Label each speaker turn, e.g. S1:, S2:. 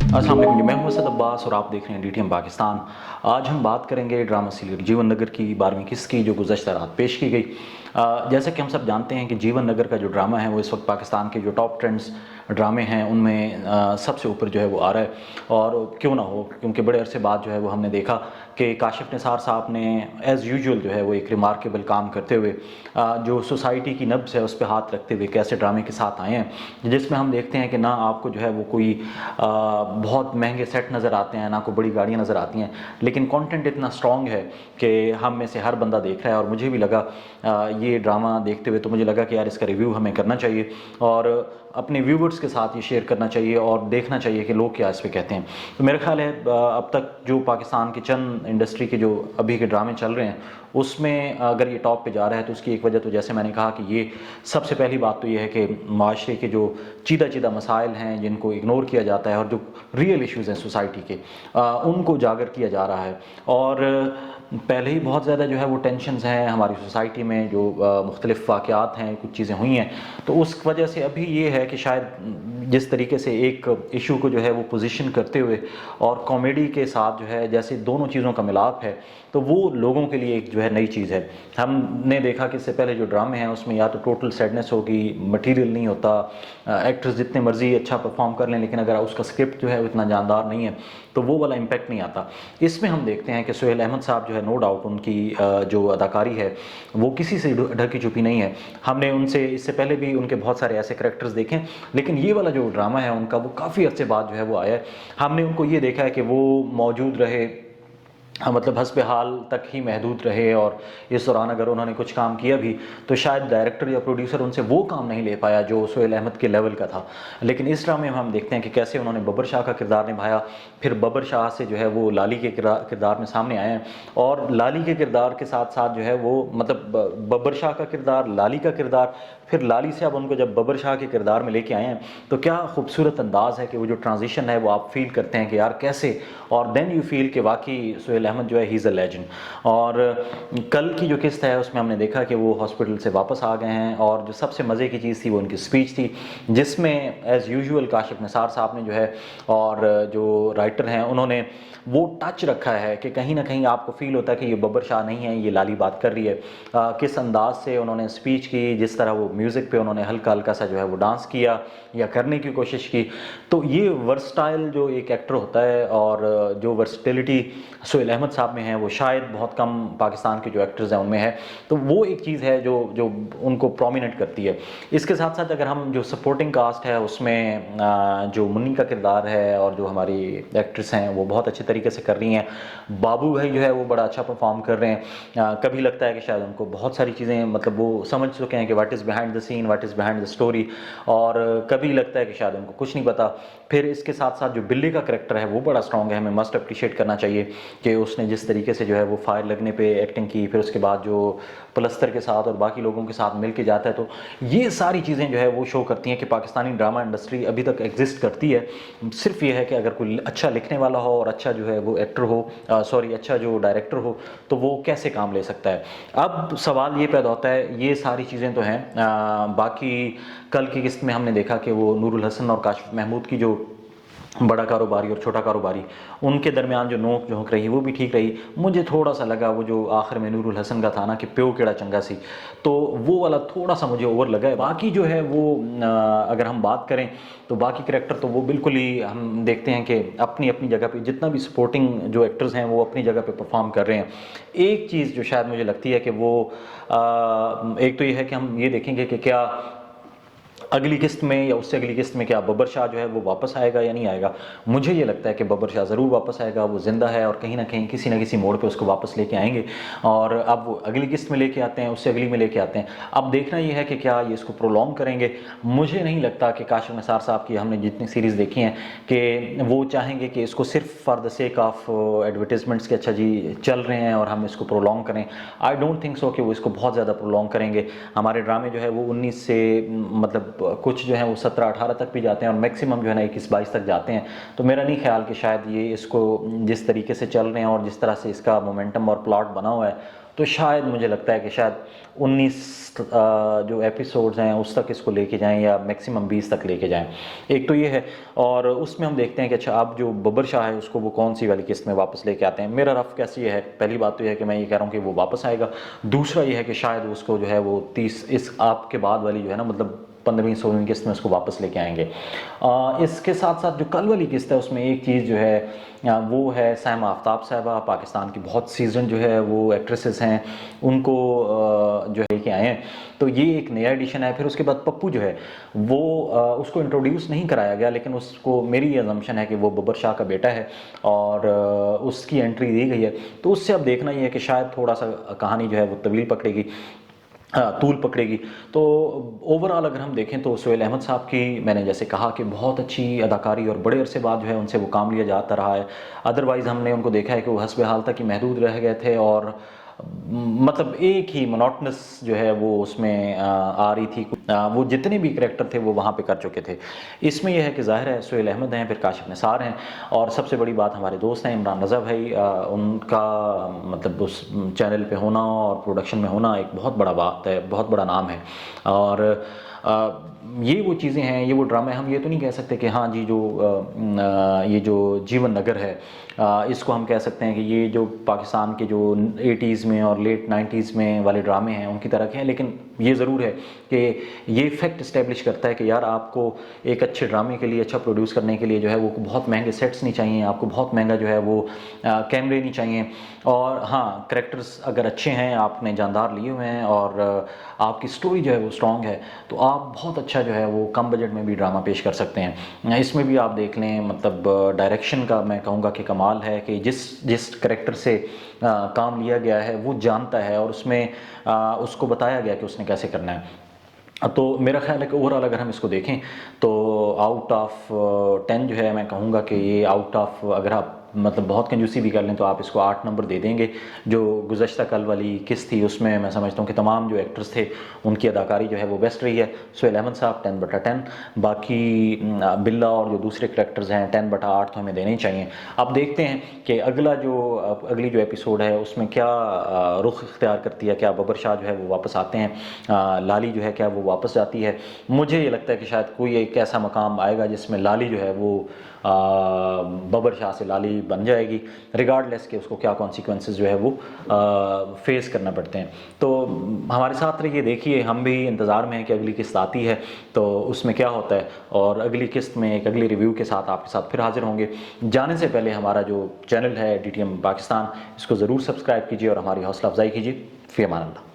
S1: अस्सलाम वालेकुम जी, मैं हूं असद अब्बास और आप देख रहे हैं DTM पाकिस्तान। आज हम बात करेंगे ड्रामा सीरियल जीवन नगर की 12वीं किस्त की, जो गुज़श्ता रात पेश की गई। जैसा कि हम सब जानते हैं कि जीवन नगर का जो ड्रामा है वो इस वक्त पाकिस्तान के जो टॉप ट्रेंड्स ड्रामे हैं उनमें सबसे ऊपर जो है वो आ रहा है। और क्यों ना हो, क्योंकि बड़े अरसे बाद जो है वो हमने देखा कि काशिफ निसार साहब ने एज़ यूजुअल जो है वो एक रिमार्केबल काम करते हुए जो सोसाइटी की नब्ज़ है उस पर हाथ रखते हुए कैसे ड्रामे के साथ आए हैं, जिसमें हम देखते हैं कि ना आपको जो है वो कोई बहुत महंगे सेट नज़र आते हैं, ना कोई बड़ी गाड़ियाँ नज़र आती हैं, लेकिन कंटेंट इतना स्ट्रॉन्ग है कि हम में से हर बंदा देख रहा है। और मुझे भी लगा ये ड्रामा देखते हुए तो मुझे लगा कि यार इसका रिव्यू हमें करना चाहिए और अपने व्यूवर्स के साथ ये शेयर करना चाहिए और देखना चाहिए कि लोग क्या इस पे कहते हैं। तो मेरा ख्याल है अब तक जो पाकिस्तान के चंद इंडस्ट्री के जो अभी के ड्रामे चल रहे हैं उसमें अगर ये टॉप पे जा रहा है तो उसकी एक वजह तो जैसे मैंने कहा कि ये सबसे पहली बात तो ये है कि माशरे के जो चीदा चीदा मसाइल हैं जिनको इग्नोर किया जाता है और जो रियल इश्यूज़ हैं सोसाइटी के उनको उजागर किया जा रहा है। और पहले ही बहुत ज़्यादा जो है वो टेंशन्स हैं हमारी सोसाइटी में, जो मुख्तलिफ़ वाक़यात हैं, कुछ चीज़ें हुई हैं, तो उस वजह से अभी ये है कि शायद जिस तरीके से एक इशू को जो है वो पोजीशन करते हुए और कॉमेडी के साथ जो है जैसे दोनों चीज़ों का मिलाप है, तो वो लोगों के लिए एक जो है नई चीज़ है। हमने देखा कि इससे पहले जो ड्रामे हैं उसमें या तो टोटल सैडनेस होगी, मटेरियल नहीं होता, एक्टर्स जितने मर्जी अच्छा परफॉर्म कर लें, लेकिन अगर उसका स्क्रिप्ट जो है वो इतना जानदार नहीं है तो वो वाला इम्पैक्ट नहीं आता। इसमें हम देखते हैं कि सुहेल अहमद साहब जो है नो डाउट उनकी जो अदाकारी है वो किसी से ढकी छुपी नहीं है। हमने उनसे इससे पहले भी उनके बहुत सारे ऐसे करैक्टर्स देखे हैं, लेकिन ये वाला जो ड्रामा है उनका वो काफ़ी अर्से बाद जो है वो आया है। हमने उनको ये देखा है कि वो मौजूद रहे, मतलब हस्ब हाल तक ही महदूद रहे, और इस दौरान अगर उन्होंने कुछ काम किया भी तो शायद डायरेक्टर या प्रोड्यूसर उनसे वो काम नहीं ले पाया जो सुहेल अहमद के लेवल का था। लेकिन इस ड्रामे में हम देखते हैं कि कैसे उन्होंने बब्बर शाह का किरदार निभाया, फिर बब्बर शाह से जो है वो लाली के किरदार में सामने आए हैं, और लाली के किरदार के साथ साथ जो है वो मतलब बब्बर शाह का किरदार, लाली का किरदार, फिर लाली से अब उनको जब बब्बर शाह के किरदार में लेके आए हैं तो क्या खूबसूरत अंदाज़ है कि वो जो ट्रांजिशन है वो आप फील करते हैं कि यार कैसे, और देन यू फील कि वाकई सुहेल अहमद जो है ही इज़ अ लेजेंड। और कल की जो किस्त है उसमें हमने देखा कि वो हॉस्पिटल से वापस आ गए हैं, और जो सबसे मज़े की चीज़ थी वो उनकी स्पीच थी, जिसमें एज़ यूजुअल काशिफ निसार साहब ने जो है और जो राइटर हैं उन्होंने वो टच रखा है कि कहीं ना कहीं आपको फील होता है कि ये बब्बर शाह नहीं है, ये लाली बात कर रही है। किस अंदाज से उन्होंने स्पीच की, जिस तरह वो म्यूज़िक पे उन्होंने हल्का हल्का सा जो है वो डांस किया या करने की कोशिश की, तो ये वर्सटाइल जो एक एक्टर होता है और जो वर्सटिलिटी सुहेल अहमद साहब में है वो शायद बहुत कम पाकिस्तान के जो एक्टर्स हैं उनमें है। तो वो एक चीज़ है जो जो उनको प्रोमिनेंट करती है। इसके साथ साथ अगर हम जो सपोर्टिंग कास्ट है उसमें जो मुन्नी का किरदार है और जो हमारी एक्ट्रेस हैं वो बहुत अच्छे तरीके से कर रही हैं। बाबू भाई जो है वो बड़ा अच्छा परफॉर्म कर रहे हैं। कभी लगता है कि शायद उनको बहुत सारी चीज़ें मतलब वो समझ चुके हैं कि what is behind the scene, what is behind the story, और कभी लगता है कि शायद उनको कुछ नहीं पता। फिर इसके साथ साथ जो बिल्ली का करैक्टर है वो बड़ा स्ट्रॉन्ग है, हमें मस्ट अप्रिशिएट करना चाहिए कि उसने जिस तरीके से जो है वो फायर लगने पे एक्टिंग की, फिर उसके बाद जो पलस्तर के साथ और बाकी लोगों के साथ मिल के जाता है, तो ये सारी चीज़ें जो है वो शो करती हैं कि पाकिस्तानी ड्रामा इंडस्ट्री अभी तक एग्जिस्ट करती है। सिर्फ ये है कि अगर कोई अच्छा लिखने वाला हो और अच्छा जो है वो एक्टर हो, अच्छा जो डायरेक्टर हो, तो वो कैसे काम ले सकता है। अब सवाल ये पैदा होता है, ये सारी चीज़ें तो हैं, बाकी कल की किस्त में हमने देखा कि वो नूरुल हसन और काशिफ महमूद की जो बड़ा कारोबारी और छोटा कारोबारी, उनके दरमियान जो नोक झोंक रही वो भी ठीक रही। मुझे थोड़ा सा लगा वो जो आखिर में नूरुल हसन का था ना कि प्यो केड़ा चंगा सी, तो वो वाला थोड़ा सा मुझे ओवर लगा है। बाकी जो है वो अगर हम बात करें तो बाकी करैक्टर तो वो बिल्कुल ही हम देखते हैं कि अपनी अपनी जगह पे जितना भी सपोर्टिंग जो एक्टर्स हैं वो अपनी जगह पे परफॉर्म कर रहे हैं। एक चीज़ जो शायद मुझे लगती है कि वो एक तो ये है कि हम ये देखेंगे कि क्या अगली किस्त में या उससे अगली किस्त में क्या बब्बर शाह जो है वो वापस आएगा या नहीं आएगा। मुझे ये लगता है कि बब्बर शाह ज़रूर वापस आएगा, वो ज़िंदा है और कहीं ना कहीं किसी न किसी मोड़ पे उसको वापस लेके आएंगे, और अब वो अगली किस्त में लेके आते हैं, उससे अगली में लेके आते हैं। अब देखना ये है कि क्या ये इसको प्रोलॉन्ग करेंगे। मुझे नहीं लगता कि काशिफ निसार साहब की हमने जितनी सीरीज़ देखी हैं कि वो चाहेंगे कि इसको सिर्फ for the sake of advertisements के अच्छा जी चल रहे हैं और हम इसको प्रोलॉन्ग करें। आई डोंट थिंक सो कि वो इसको बहुत ज़्यादा प्रोलॉन्ग करेंगे। हमारे ड्रामे जो है वो 19 से मतलब कुछ जो है वो 17-18 तक भी जाते हैं और मैक्सिमम जो है ना 21-22 तक जाते हैं। तो मेरा नहीं ख्याल कि शायद ये इसको जिस तरीके से चल रहे हैं और जिस तरह से इसका मोमेंटम और प्लॉट बना हुआ है तो शायद मुझे लगता है कि शायद 19 जो एपिसोड्स हैं उस तक इसको लेके जाएं या मैक्सिमम 20 तक लेके जाएं। एक तो ये है, और उसमें हम देखते हैं कि अच्छा अब जो बब्बर शाह है उसको वो कौन सी वाली किस्त में वापस लेके आते हैं। मेरा रफ कैसी है, पहली बात तो ये है कि मैं ये कह रहा हूँ कि वो वापस आएगा। दूसरा ये है कि शायद उसको जो है वो 30 इस आपके बाद वाली जो है ना, मतलब 15वीं 16वीं किस्त में उसको वापस लेके आएंगे। इसके साथ साथ जो कल वाली किस्त है उसमें एक चीज़ जो है वो है साइमा आफ्ताब साहबा, पाकिस्तान की बहुत सीजन जो है वो एक्ट्रेसेस हैं, उनको जो है लेके आए हैं। तो ये एक नया एडिशन है। फिर उसके बाद पप्पू जो है वो उसको इंट्रोड्यूस नहीं कराया गया, लेकिन उसको मेरी ये अजम्पशन है कि वो बब्बर शाह का बेटा है और उसकी एंट्री दी गई है। तो उससे अब देखना ये है कि शायद थोड़ा सा कहानी जो है वो तवील पकड़ेगी, तूल पकड़ेगी। तो ओवरऑल अगर हम देखें तो सोहेल अहमद साहब की, मैंने जैसे कहा कि बहुत अच्छी अदाकारी और बड़े अरसे बाद जो है उनसे वो काम लिया जाता रहा है। अदरवाइज़ हमने उनको देखा है कि वो हस्ब हाल तक ही महदूद रह गए थे और मतलब एक ही मोनोटनस जो है वो उसमें आ रही थी। वो जितने भी करैक्टर थे वो वहाँ पे कर चुके थे। इसमें यह है कि ज़ाहिर है सोहेल अहमद हैं, फिर काशिफ निसार हैं, और सबसे बड़ी बात हमारे दोस्त हैं इमरान रज़ा भाई। उनका मतलब उस चैनल पे होना और प्रोडक्शन में होना एक बहुत बड़ा बात है, बहुत बड़ा नाम है। और ये वो चीज़ें हैं, ये वो ड्रामे, हम ये तो नहीं कह सकते कि हाँ जी ये जो जीवन नगर है इसको हम कह सकते हैं कि ये जो पाकिस्तान के जो 80s में और लेट 90s में वाले ड्रामे हैं उनकी तरह के हैं। लेकिन ये ज़रूर है कि ये फैक्ट इस्टेब्लिश करता है कि यार आपको एक अच्छे ड्रामे के लिए, अच्छा प्रोड्यूस करने के लिए जो है वो बहुत महंगे सेट्स नहीं चाहिए, आपको बहुत महंगा जो है वो कैमरे नहीं चाहिए। और हाँ, करैक्टर्स अगर अच्छे हैं, आपने जानदार लिए हुए हैं और आपकी स्टोरी जो है वो स्ट्रॉन्ग है, तो आप बहुत अच्छा जो है वो कम बजट में भी ड्रामा पेश कर सकते हैं। इसमें भी आप देख लें, मतलब डायरेक्शन का मैं कहूँगा कि कमाल है कि जिस करैक्टर से काम लिया गया है वो जानता है और उसमें उसको बताया गया कि उसने कैसे करना है। तो मेरा ख्याल है कि ओवरऑल अगर हम इसको देखें तो आउट ऑफ 10 जो है मैं कहूँगा कि ये आउट ऑफ, अगर आप मतलब बहुत कंजूसी भी कर लें तो आप इसको 8 नंबर दे देंगे। जो गुज़श्ता कल वाली किस्त थी उसमें मैं समझता हूँ कि तमाम जो एक्टर्स थे उनकी अदाकारी जो है वो बेस्ट रही है। सोहेल अहमद साहब 10/10, बाकी बिल्ला और जो दूसरे करैक्टर्स हैं 10/8 तो हमें देने ही चाहिए। अब देखते हैं कि अगली जो एपिसोड है उसमें क्या रुख इख्तियार करती है, क्या बब्बर शाह जो है वो वापस आते हैं, लाली जो है क्या वो वापस जाती है। मुझे ये लगता है कि शायद कोई एक ऐसा मकाम आएगा जिसमें लाली जो है वो बब्बर शाह से लाली बन जाएगी, रिगार्डलेस कि उसको क्या कॉन्सिक्वेंसेस जो है वो फेस करना पड़ते हैं। तो हमारे साथ रहिए, देखिए, हम भी इंतज़ार में हैं कि अगली किस्त आती है तो उसमें क्या होता है, और अगली किस्त में एक अगली रिव्यू के साथ आपके साथ फिर हाजिर होंगे। जाने से पहले हमारा जो चैनल है DTM पाकिस्तान, इसको ज़रूर सब्सक्राइब कीजिए और हमारी हौसला अफजाई कीजिए। फ़ी अमान अल्लाह।